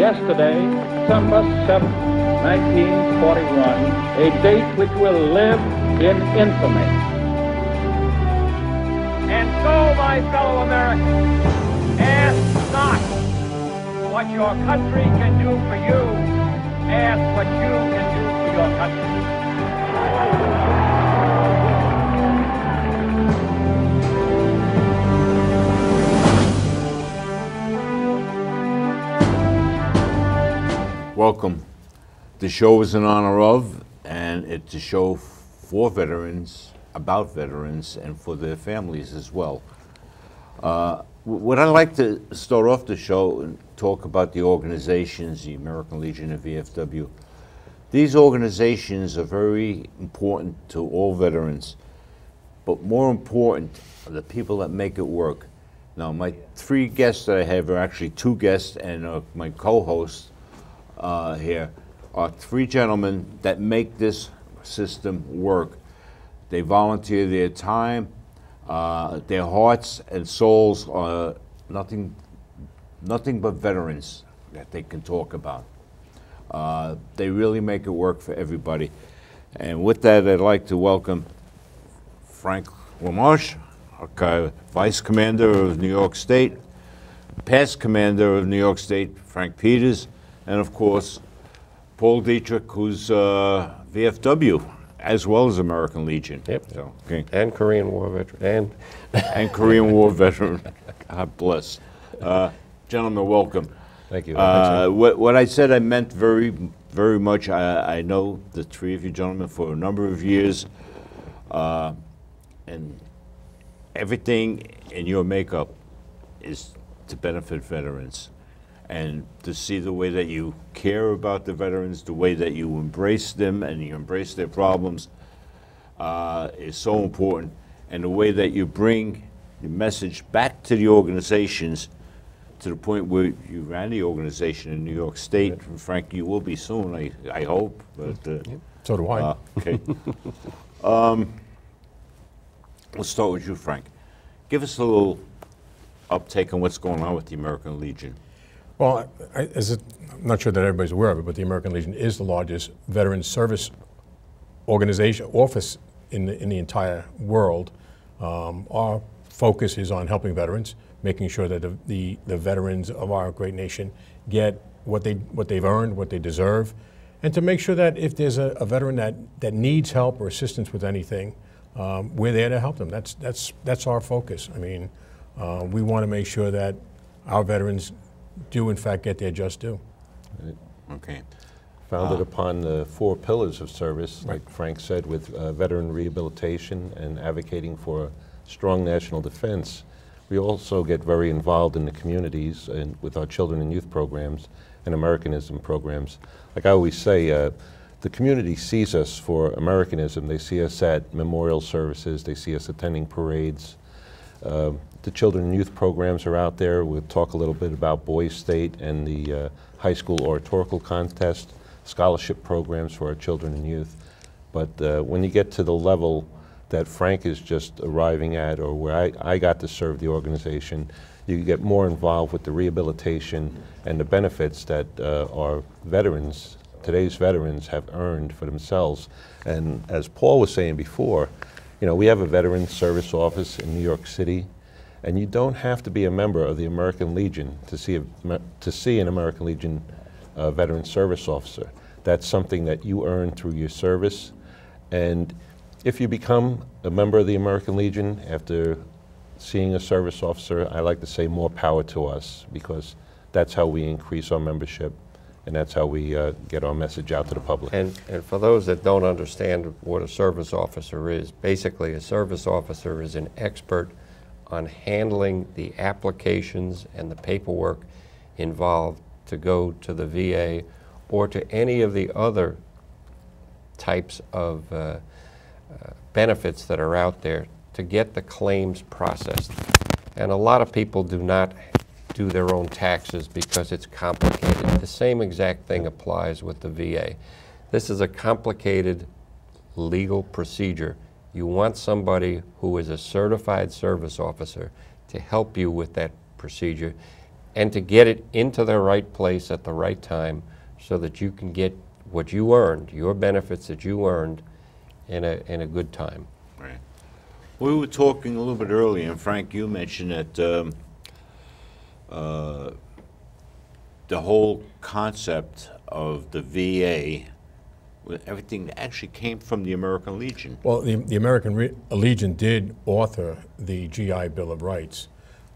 yesterday, December 7, 1941, a date which will live in infamy. And so, my fellow Americans, ask not what your country can do for you, ask what you can do for your country. Welcome. The show is in honor of, and it's a show for veterans, about veterans, and for their families as well. What I'd like to start off the show and talk about the organizations, the American Legion and VFW. These organizations are very important to all veterans, but more important are the people that make it work. Now, my three guests that I have are actually two guests, and my co-host here are three gentlemen that make this system work. They volunteer their time, their hearts and souls are nothing but veterans that they can talk about. They really make it work for everybody. And with that, I'd like to welcome Frank LaMarsh, Vice Commander of New York State, past Commander of New York State, Frank Peters, and of course, Paul Dietrich, who's VFW, as well as American Legion. Yep. So, okay. And Korean War veteran. And Korean War veteran. God bless. Gentlemen, welcome. Thank you. What I said, I meant very, very much. I know the three of you gentlemen for a number of years, and everything in your makeup is to benefit veterans. And to see the way that you care about the veterans, the way that you embrace them and you embrace their problems is so important. And the way that you bring the message back to the organizations to the point where you ran the organization in New York State. And Frank, you will be soon, I hope. But, so do I. Okay. Let's start with you, Frank. Give us a little uptake on what's going on with the American Legion. Well, I'm not sure that everybody's aware of it, but the American Legion is the largest veteran service organization, office in the entire world. Our focus is on helping veterans, making sure that the veterans of our great nation get what they've earned, what they deserve, and to make sure that if there's a veteran that needs help or assistance with anything, we're there to help them. That's our focus. I mean, we want to make sure that our veterans do in fact get their just due. Okay. Founded upon the four pillars of service, like Frank said, with veteran rehabilitation and advocating for strong national defense. We also get very involved in the communities and with our children and youth programs and Americanism programs. Like I always say, the community sees us for Americanism. They see us at memorial services. They see us attending parades. The children and youth programs are out there. We'll talk a little bit about Boys State and the high school oratorical contest, scholarship programs for our children and youth. But when you get to the level that Frank is just arriving at, or where I got to serve the organization, you get more involved with the rehabilitation and the benefits that our veterans, today's veterans, have earned for themselves. And as Paul was saying before, you know, we have a veteran service office in New York City, and you don't have to be a member of the American Legion to see an American Legion veteran service officer. That's something that you earn through your service. And if you become a member of the American Legion after seeing a service officer, I like to say more power to us, because that's how we increase our membership, and that's how we get our message out to the public. And for those that don't understand what a service officer is, basically a service officer is an expert on handling the applications and the paperwork involved to go to the VA or to any of the other types of benefits that are out there to get the claims processed. And a lot of people do not do their own taxes because it's complicated. The same exact thing applies with the VA. This is a complicated legal procedure. You want somebody who is a certified service officer to help you with that procedure. and to get it into the right place at the right time so that you can get what you earned, your benefits that you earned in a good time. Right. We were talking a little bit earlier, and Frank, you mentioned that the whole concept of the VA, everything actually came from the American Legion. Well, the American Legion did author the GI Bill of Rights.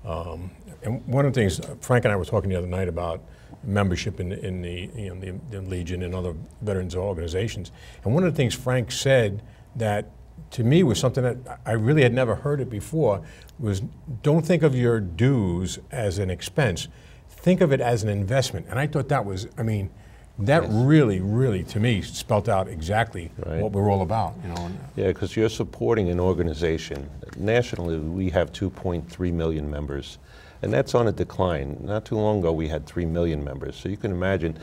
And one of the things, Frank and I were talking the other night about membership in the Legion and other veterans organizations. And one of the things Frank said that to me was something that I really had never heard it before was, don't think of your dues as an expense. Think of it as an investment. And I thought that was, I mean, that really, really, to me, spelled out exactly what we're all about. You know. Yeah, because you're supporting an organization. Nationally, we have 2.3 million members, and that's on a decline. Not too long ago, we had 3 million members. So you can imagine,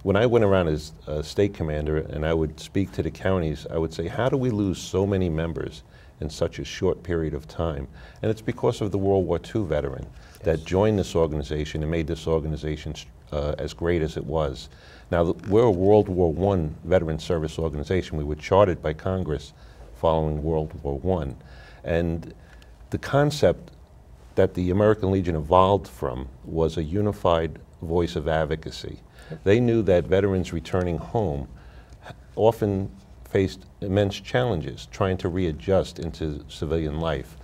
when I went around as a state commander and I would speak to the counties, I would say, how do we lose so many members in such a short period of time? And it's because of the World War II veteran that joined this organization and made this organization as great as it was. Now, we're a World War I veteran service organization. We were chartered by Congress following World War I. And the concept that the American Legion evolved from was a unified voice of advocacy. They knew that veterans returning home often faced immense challenges trying to readjust into civilian life.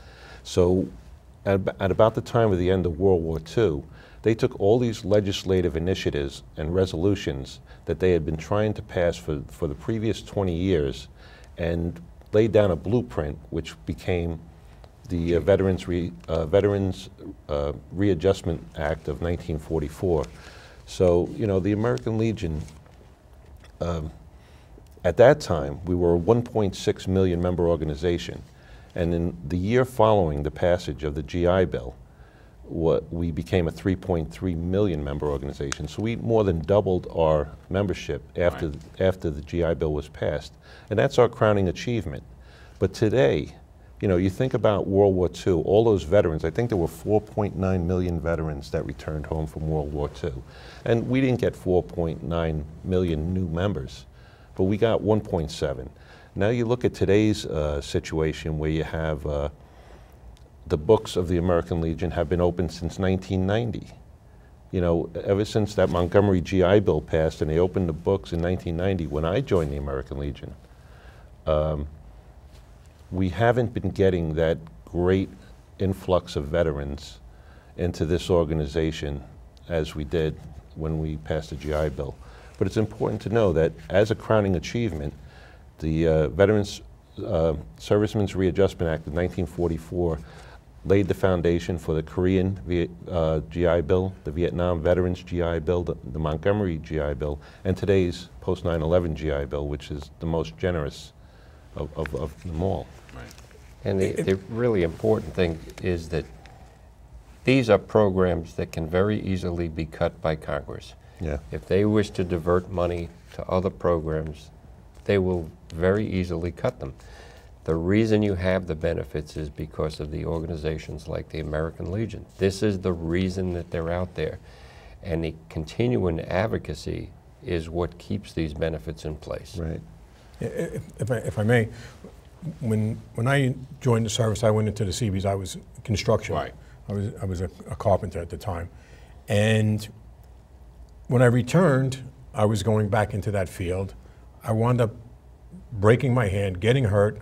So at about the time of the end of World War II, they took all these legislative initiatives and resolutions that they had been trying to pass for the previous 20 years and laid down a blueprint which became the Veterans Readjustment Act of 1944. So, you know, the American Legion, at that time, we were a 1.6 million member organization. And in the year following the passage of the GI Bill, we became a 3.3 million member organization. So we more than doubled our membership after the GI Bill was passed. And that's our crowning achievement. But today, you know, you think about World War II, all those veterans, I think there were 4.9 million veterans that returned home from World War II. And we didn't get 4.9 million new members, but we got 1.7. Now you look at today's situation where you have the books of the American Legion have been open since 1990. You know, ever since that Montgomery GI Bill passed and they opened the books in 1990 when I joined the American Legion, we haven't been getting that great influx of veterans into this organization as we did when we passed the GI Bill. But it's important to know that as a crowning achievement, the Veterans Servicemen's Readjustment Act of 1944 laid the foundation for the Korean GI Bill, the Vietnam Veterans GI Bill, the Montgomery GI Bill, and today's post 9/11 GI Bill, which is the most generous of them all. Right. And the really important thing is that these are programs that can very easily be cut by Congress. Yeah. If they wish to divert money to other programs, they will very easily cut them. The reason you have the benefits is because of the organizations like the American Legion. This is the reason that they're out there. And the continuing advocacy is what keeps these benefits in place. Right. If I may, when I joined the service, I went into the Seabees. I was construction. Right. I was a carpenter at the time. And when I returned, I was going back into that field. I wound up breaking my hand, getting hurt.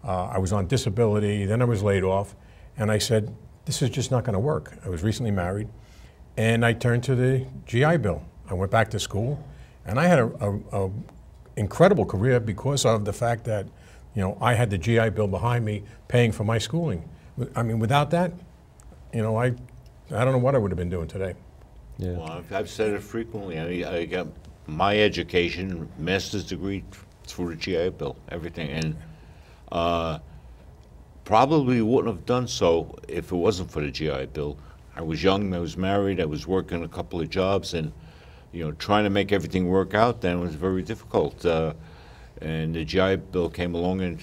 I was on disability, then I was laid off, and I said, this is just not going to work. I was recently married, and I turned to the GI Bill. I went back to school, and I had a incredible career because of the fact that, you know, I had the GI Bill behind me paying for my schooling. I mean, without that, you know, I don't know what I would have been doing today. Yeah. Well, I've said it frequently. I got my education, master's degree through the GI Bill, everything, and probably wouldn't have done so if it wasn't for the GI Bill. I was young, I was married, I was working a couple of jobs, and you know, trying to make everything work out then was very difficult. And the GI Bill came along and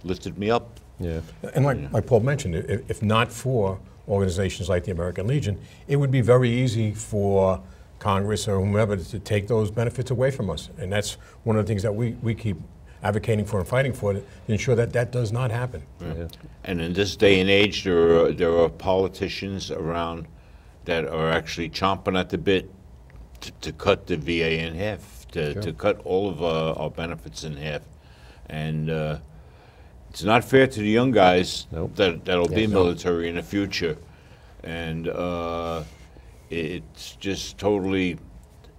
lifted me up. Yeah. And like Paul mentioned, if not for organizations like the American Legion, it would be very easy for Congress or whomever to take those benefits away from us. And that's one of the things that we keep advocating for and fighting for, to ensure that that does not happen. Yeah. And in this day and age, there are politicians around that are actually chomping at the bit to cut the VA in half, to cut all of our benefits in half. And it's not fair to the young guys that'll be military in the future. And it's just totally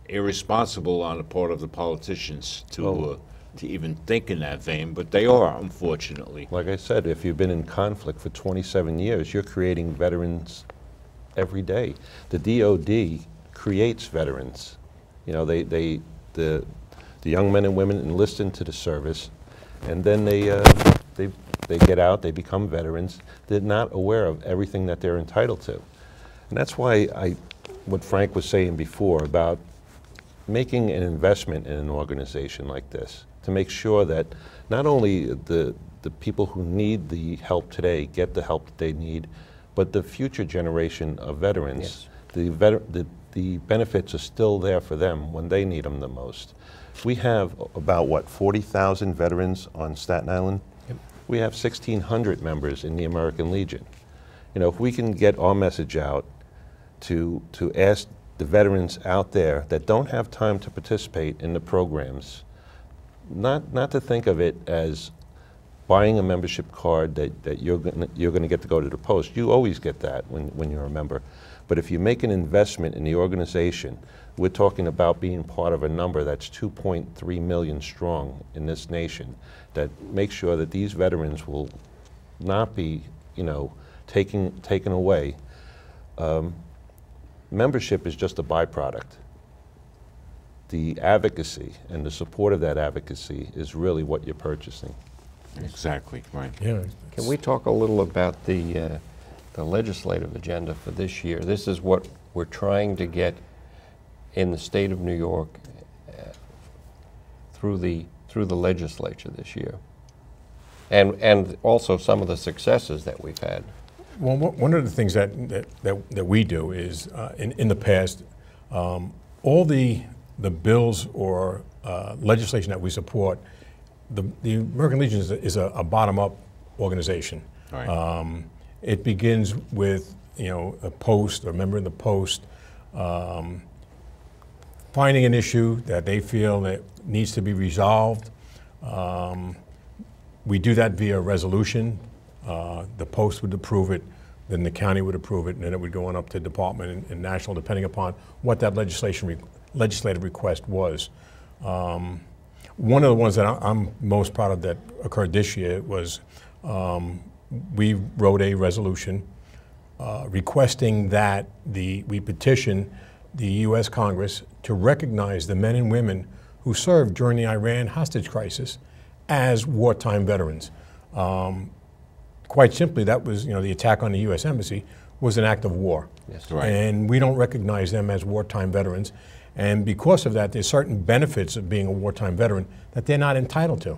irresponsible on the part of the politicians to even think in that vein, but they are, unfortunately. Like I said, if you've been in conflict for 27 years, you're creating veterans every day. The DOD creates veterans. You know, the young men and women enlist into the service, and then they get out, they become veterans. They're not aware of everything that they're entitled to. And that's why what Frank was saying before about making an investment in an organization like this, to make sure that not only the people who need the help today get the help that they need, but the future generation of veterans, the benefits are still there for them when they need them the most. We have about, what, 40,000 veterans on Staten Island? Yep. We have 1,600 members in the American Legion. You know, if we can get our message out to ask the veterans out there that don't have time to participate in the programs, not to think of it as buying a membership card that you're going to get to go to the post. You always get that when you're a member. But if you make an investment in the organization, we're talking about being part of a number that's 2.3 million strong in this nation, that makes sure that these veterans will not be, you know, taken away. Membership is just a byproduct. The advocacy and the support of that advocacy is really what you're purchasing. Exactly, right. Yeah. Can we talk a little about the legislative agenda for this year? This is what we're trying to get in the state of New York through the legislature this year, and also some of the successes that we've had. Well, one of the things that we do is in the past, all the bills or legislation that we support, the American Legion is a bottom-up organization. Right. It begins with, you know, a post, or a member in the post, finding an issue that they feel that needs to be resolved. We do that via resolution. The post would approve it, then the county would approve it, and then it would go on up to department and national, depending upon what that legislative request was. One of the ones that I'm most proud of that occurred this year was we wrote a resolution requesting that we petition the U.S. Congress to recognize the men and women who served during the Iran hostage crisis as wartime veterans. Quite simply, that was, you know, the attack on the U.S. Embassy was an act of war. Yes, right. And we don't recognize them as wartime veterans. And because of that, there's certain benefits of being a wartime veteran that they're not entitled to.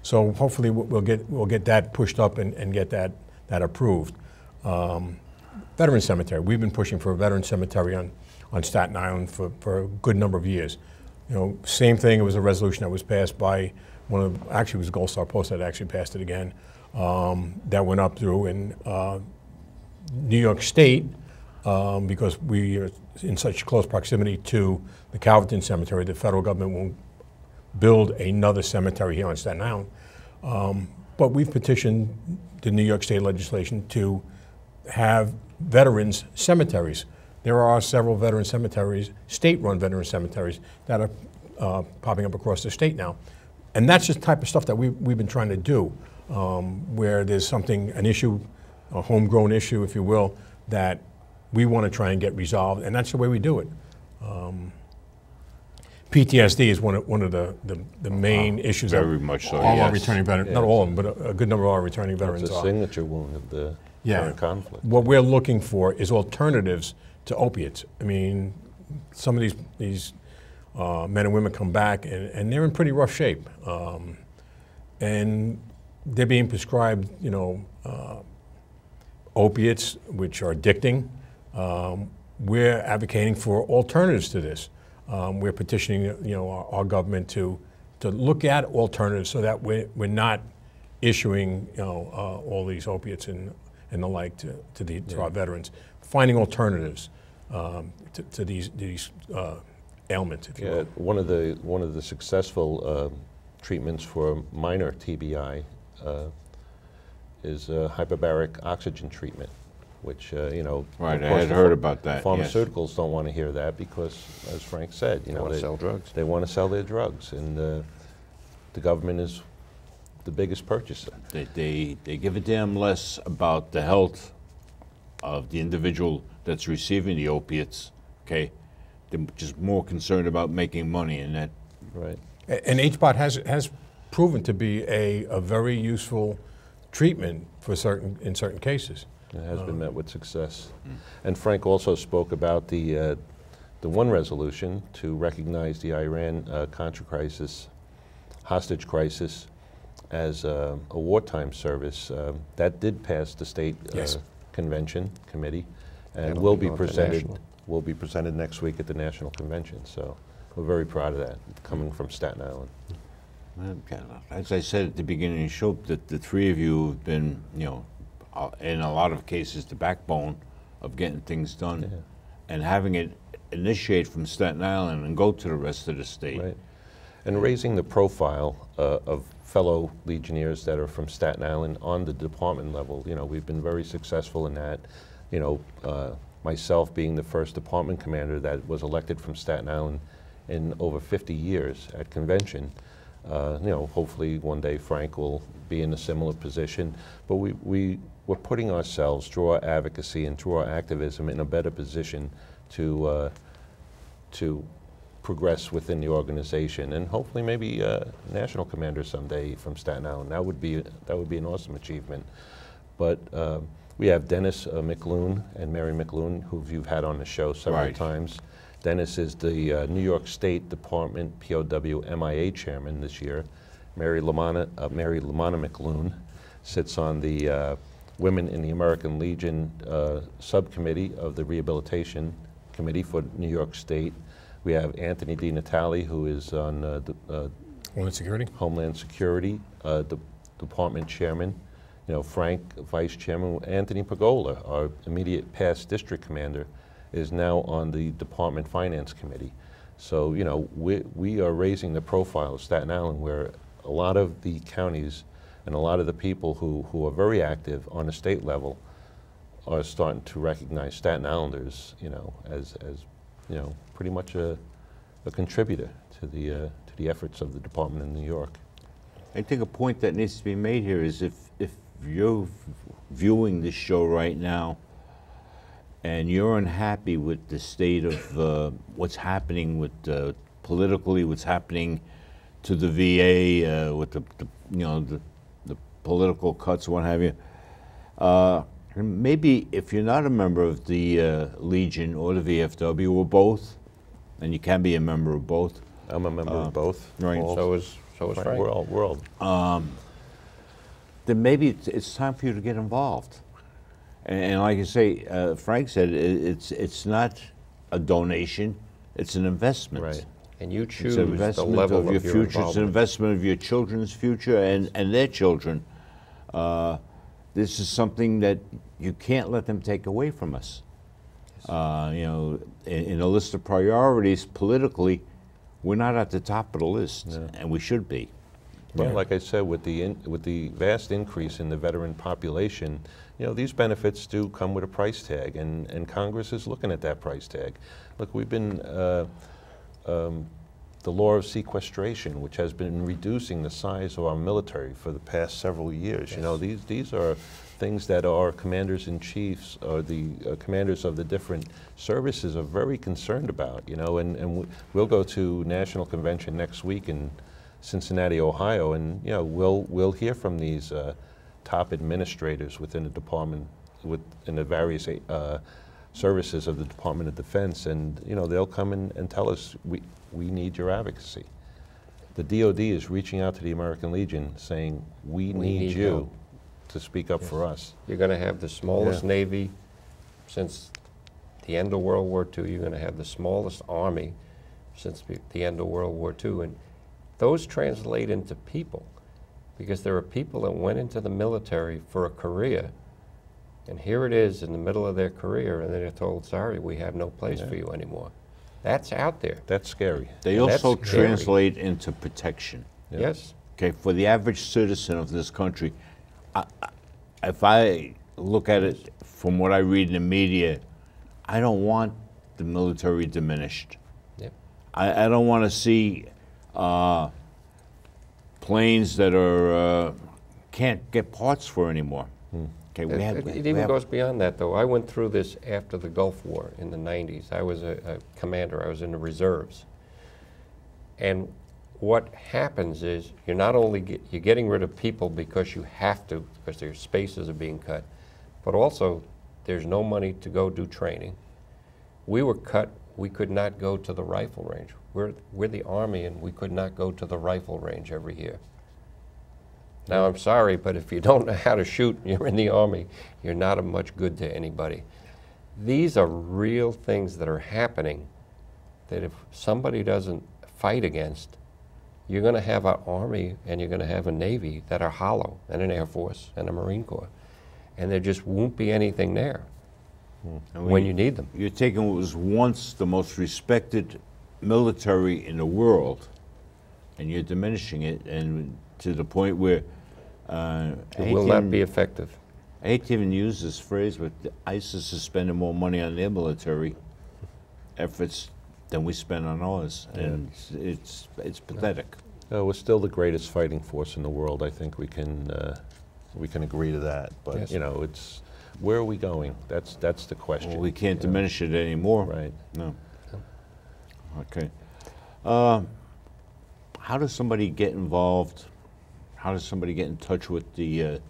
So hopefully we'll get that pushed up and get that approved. Veteran cemetery. We've been pushing for a veteran cemetery on Staten Island for a good number of years. You know, same thing. It was a resolution that was passed by actually it was Gold Star Post that actually passed it again. That went up through in New York State because we are in such close proximity to the Calverton Cemetery. The federal government won't build another cemetery here on Staten Island. But we've petitioned the New York State legislation to have veterans cemeteries. There are several veteran cemeteries, state-run veteran cemeteries, that are popping up across the state now. And that's just the type of stuff that we've been trying to do, where there's an issue, a homegrown issue, if you will, that we want to try and get resolved, and that's the way we do it. PTSD is one of the main issues. Very much so, all yes. our returning veterans, not all of them, but a good number of our returning veterans It's a are. signature wound of the current conflict. What we're looking for is alternatives to opiates. I mean, some of these men and women come back and they're in pretty rough shape, and they're being prescribed, you know, opiates, which are addicting. We're advocating for alternatives to this. We're petitioning, our government to look at alternatives so that we're not issuing, all these opiates and the like to our veterans. Finding alternatives to these ailments, if you will. One of the successful treatments for minor TBI is hyperbaric oxygen treatment, which Right, I had heard about that. Pharmaceuticals don't want to hear that because, as Frank said, They want to sell drugs. They want to sell their drugs, and the government is the biggest purchaser. They give a damn less about the health of the individual that's receiving the opiates. Okay, they're just more concerned about making money, and that. Right. And HBOT has proven to be a very useful treatment for in certain cases. It has been met with success. And Frank also spoke about the one resolution to recognize the Iran-Contra crisis, hostage crisis, as a wartime service. That did pass the state convention committee, and will be presented next week at the national convention. So we're very proud of that, coming from Staten Island. As I said at the beginning of the show, that the three of you have been, in a lot of cases, the backbone of getting things done, and having it initiate from Staten Island and go to the rest of the state. Right. And raising the profile of fellow Legionnaires that are from Staten Island on the department level. We've been very successful in that. Myself being the first department commander that was elected from Staten Island in over 50 years at convention. Hopefully one day Frank will be in a similar position. But we're putting ourselves through our advocacy and through our activism in a better position to progress within the organization, and hopefully maybe national commander someday from Staten Island. That would be an awesome achievement. But we have Dennis McLoone and Mary McLoone, who you've had on the show several times. Dennis is the New York State Department POW MIA chairman this year. Mary LaMarsh McLoone sits on the Women in the American Legion subcommittee of the Rehabilitation Committee for New York State. We have Anthony DiNatale, who is on Homeland Security, the department chairman. Frank, vice chairman. Anthony Pagola, our immediate past district commander, is now on the Department Finance Committee. So, we are raising the profile of Staten Island, where a lot of the counties and a lot of the people who are very active on the state level are starting to recognize Staten Islanders, as pretty much a contributor to the efforts of the department in New York. I think a point that needs to be made here is if you're viewing this show right now and you're unhappy with the state of what's happening with politically, what's happening to the VA with the political cuts, what have you. Maybe if you're not a member of the Legion or the VFW or both, and you can be a member of both. I'm a member of both. Right. So is Frank. We're all. Then maybe it's time for you to get involved. And like I say, Frank said, it's not a donation; it's an investment. Right. And you choose It's an investment the level of your future. It's an involvement. investment of your children's future and their children. This is something that you can't let them take away from us. In a list of priorities politically, we're not at the top of the list, and we should be. Well, like I said, with the vast increase in the veteran population, these benefits do come with a price tag, and Congress is looking at that price tag. Look, we've been the law of sequestration, which has been reducing the size of our military for the past several years. Yes. These are things that our commanders-in-chiefs or the commanders of the different services are very concerned about. And we'll go to national convention next week in Cincinnati, Ohio, and we'll hear from these top administrators within the department, in the various services of the Department of Defense, and they'll come and tell us we need your advocacy. The DoD is reaching out to the American Legion saying we need you to speak up for us. You're going to have the smallest Yeah. Navy since the end of World War II. You're going to have the smallest Army since the end of World War II. And those translate into people, because there are people that went into the military for a career, and here it is in the middle of their career, and they're told, sorry, we have no place for you anymore. That's out there. That's scary. They And also that's scary. translate into protection. Yes. Okay, for the average citizen of this country, if I look at it from what I read in the media, I don't want the military diminished. Yep. I don't want to see planes that are can't get parts for anymore. Okay, It even goes beyond that, though. I went through this after the Gulf War in the 90s. I was a commander. I was in the reserves. And what happens is you're not only you're getting rid of people because you have to, because their spaces are being cut, but also there's no money to go do training. We were cut. We could not go to the rifle range. We're the Army, and we could not go to the rifle range every year. Now, I'm sorry, but if you don't know how to shoot, you're in the Army, you're not of much good to anybody. These are real things that are happening that if somebody doesn't fight against, you're going to have an Army and you're going to have a Navy that are hollow, and an Air Force and a Marine Corps. And there just won't be anything there when you need them. You're taking what was once the most respected military in the world, and you're diminishing it, and to the point where It will not be effective. I hate to even use this phrase, but ISIS is spending more money on their military efforts than we spend on ours, and it's pathetic. We're still the greatest fighting force in the world. I think we can agree to that. But Yes. you know, it's where are we going? That's the question. Well, we can't diminish it anymore. Right. No. Okay. How does somebody get involved? How does somebody get in touch with the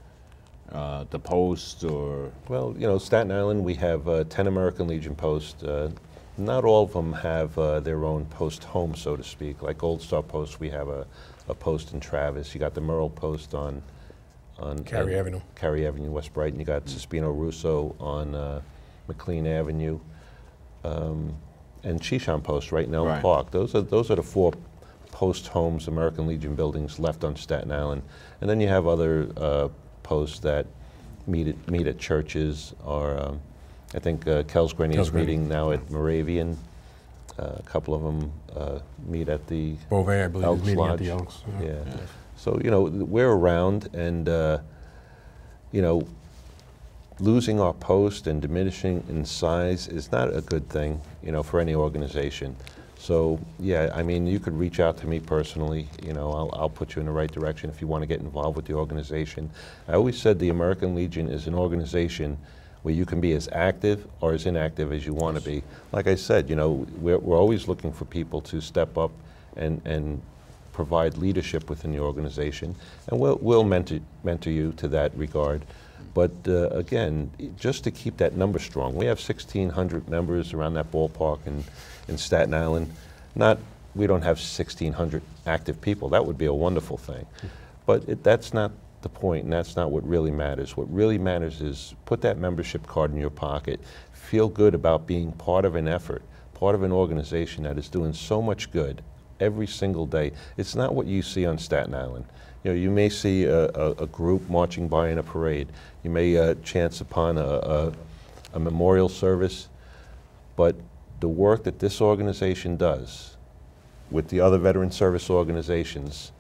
post or? Well, you know, Staten Island, we have 10 American Legion posts. Not all of them have their own post home, so to speak. Like Gold Star Post, we have a post in Travis. You got the Merle Post on Cary Avenue. Cary Avenue, West Brighton. You got Cispino Russo on McLean Avenue, and Shisham Post right in Elm Right. Park. Those are the 4 post homes, American Legion buildings left on Staten Island. And then you have other posts that meet at churches, or I think Kelsgrenny is meeting now at Moravian. A couple of them meet at the Beauvais, I believe, Elks is meeting at Lodge. the Elks. Yeah. So, you know, we're around, and, you know, losing our post and diminishing in size is not a good thing, you know, for any organization. So, yeah, I mean, you could reach out to me personally. You know, I'll put you in the right direction if you want to get involved with the organization. I always said the American Legion is an organization where you can be as active or as inactive as you want to be. Like I said, you know, we're always looking for people to step up and provide leadership within the organization, and we'll mentor you to that regard. But again, just to keep that number strong, we have 1,600 members around that ballpark in Staten Island. We don't have 1,600 active people. That would be a wonderful thing. But that's not the point, and that's not what really matters. What really matters is put that membership card in your pocket, feel good about being part of an effort, part of an organization that is doing so much good every single day. It's not what you see on Staten Island. You know, you may see a group marching by in a parade. You may chance upon a memorial service, but the work that this organization does with the other veteran service organizations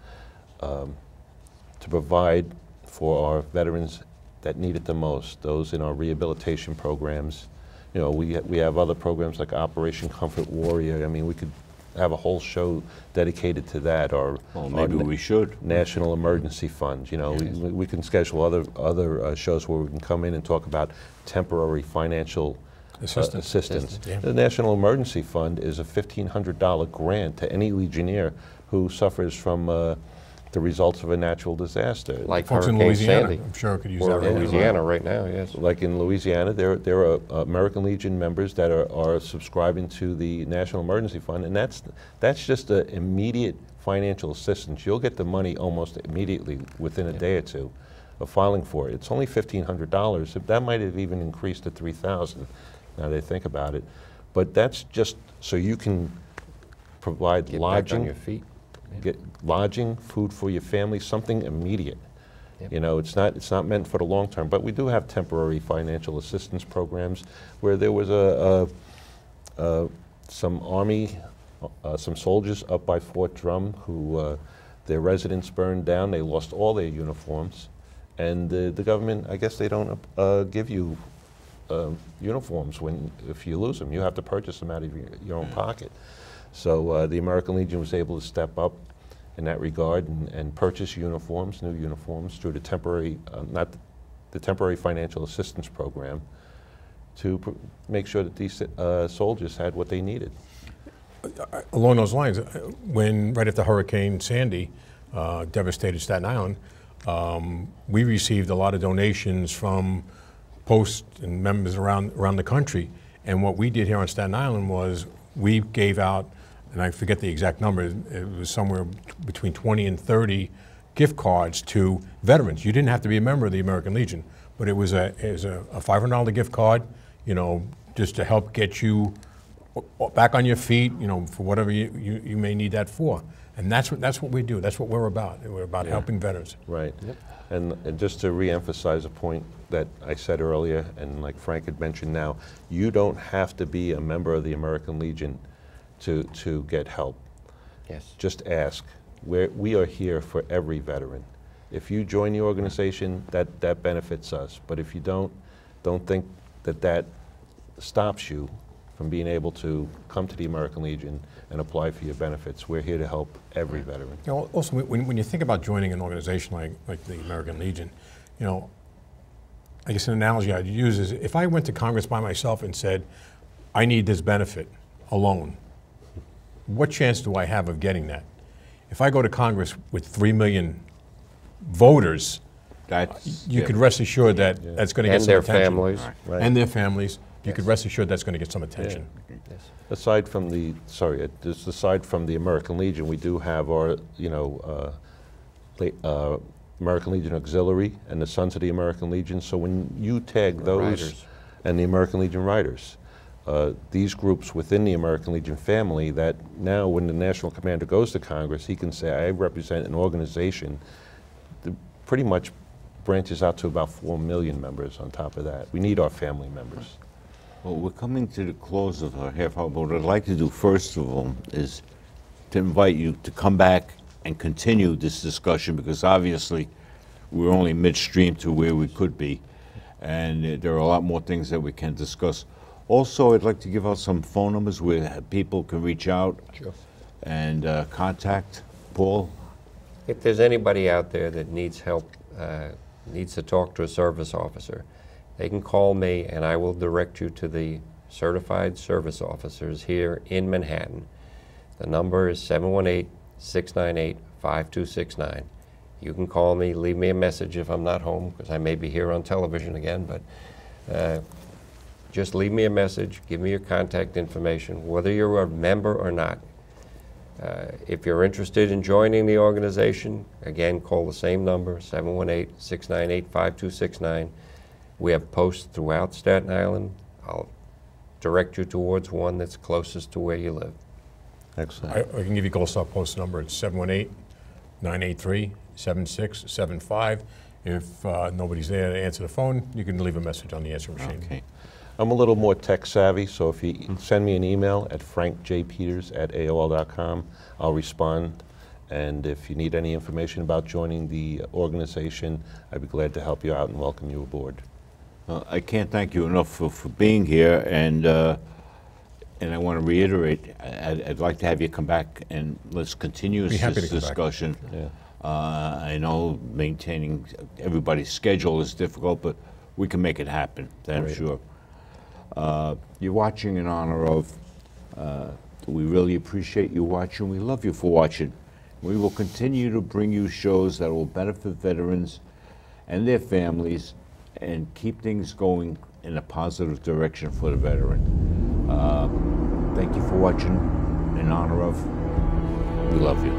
to provide for our veterans that need it the most, those in our rehabilitation programs. You know, we have other programs like Operation Comfort Warrior. I mean, we could have a whole show dedicated to that, or Well, maybe we should. National Emergency Fund. You know, we can schedule other shows where we can come in and talk about temporary financial assistance. Yeah. The National Emergency Fund is a $1,500 grant to any Legionnaire who suffers from the results of a natural disaster. Like Folks in Hurricane Louisiana, Sandy. I'm sure could use Or that right now. Louisiana right now, yes. Like in Louisiana, there are American Legion members that are subscribing to the National Emergency Fund, and that's just an immediate financial assistance. You'll get the money almost immediately within a day or two. of filing for it. It's only $1,500. That might have even increased to $3,000 now they think about it. But that's just so you can provide Get lodging, back on your feet. get lodging, food for your family, something immediate. Yep. You know, it's not meant for the long term, but we do have temporary financial assistance programs where there was some Army, some soldiers up by Fort Drum who their residence burned down. They lost all their uniforms, and the government, I guess they don't give you uniforms if you lose them. You have to purchase them out of your own pocket. So the American Legion was able to step up in that regard and purchase uniforms, new uniforms, through the temporary, not the temporary financial assistance program, to make sure that these soldiers had what they needed. Along those lines, right after Hurricane Sandy devastated Staten Island, we received a lot of donations from posts and members around the country. And what we did here on Staten Island was we gave out, and I forget the exact number, it was somewhere between 20 and 30 gift cards to veterans. You didn't have to be a member of the American Legion, but it was a $500 gift card, you know, just to help get you back on your feet, you know, for whatever you may need that for. And that's what we do. That's what we're about. We're about helping veterans. Right. Yep. And just to re-emphasize a point that I said earlier, and like Frank had mentioned now, you don't have to be a member of the American Legion to get help. Yes. Just ask. We are here for every veteran. If you join the organization, that benefits us. But if you don't think that stops you from being able to come to the American Legion and apply for your benefits. We're here to help every veteran. You know, also, when you think about joining an organization like the American Legion, you know, I guess an analogy I'd use is if I went to Congress by myself and said, I need this benefit alone, what chance do I have of getting that? If I go to Congress with 3 million voters, you could rest assured that that's going to get some attention. And their families. Right. And their families. You could rest assured that's going to get some attention. Yes. Aside from the American Legion, we do have our, you know, American Legion Auxiliary and the Sons of the American Legion. So when you tag those Riders. And the American Legion Riders, these groups within the American Legion family, that now when the national commander goes to Congress, he can say, I represent an organization that pretty much branches out to about 4 million members on top of that. We need our family members. Well, we're coming to the close of our half hour, but what I'd like to do first of all is to invite you to come back and continue this discussion, because obviously we're only midstream to where we could be, and there are a lot more things that we can discuss. Also, I'd like to give out some phone numbers where people can reach out and contact Paul. If there's anybody out there that needs help, needs to talk to a service officer, they can call me and I will direct you to the certified service officers here in Manhattan. The number is 718-698-5269. You can call me, leave me a message if I'm not home, because I may be here on television again, but just leave me a message, give me your contact information, whether you're a member or not. If you're interested in joining the organization, again, call the same number, 718-698-5269. We have posts throughout Staten Island. I'll direct you towards one that's closest to where you live. Excellent. I can give you Gold Star Post number. It's 718-983-7675. If nobody's there to answer the phone, you can leave a message on the answer machine. Okay. I'm a little more tech savvy, so if you send me an email at frankjpeters@aol.com, I'll respond. And if you need any information about joining the organization, I'd be glad to help you out and welcome you aboard. I can't thank you enough for being here, and I want to reiterate, I'd like to have you come back and let's continue this discussion. Yeah. I know maintaining everybody's schedule is difficult, but we can make it happen, I'm sure. You're watching in honor of, we really appreciate you watching. We love you for watching. We will continue to bring you shows that will benefit veterans and their families and keep things going in a positive direction for the veteran. Thank you for watching in honor of. We love you.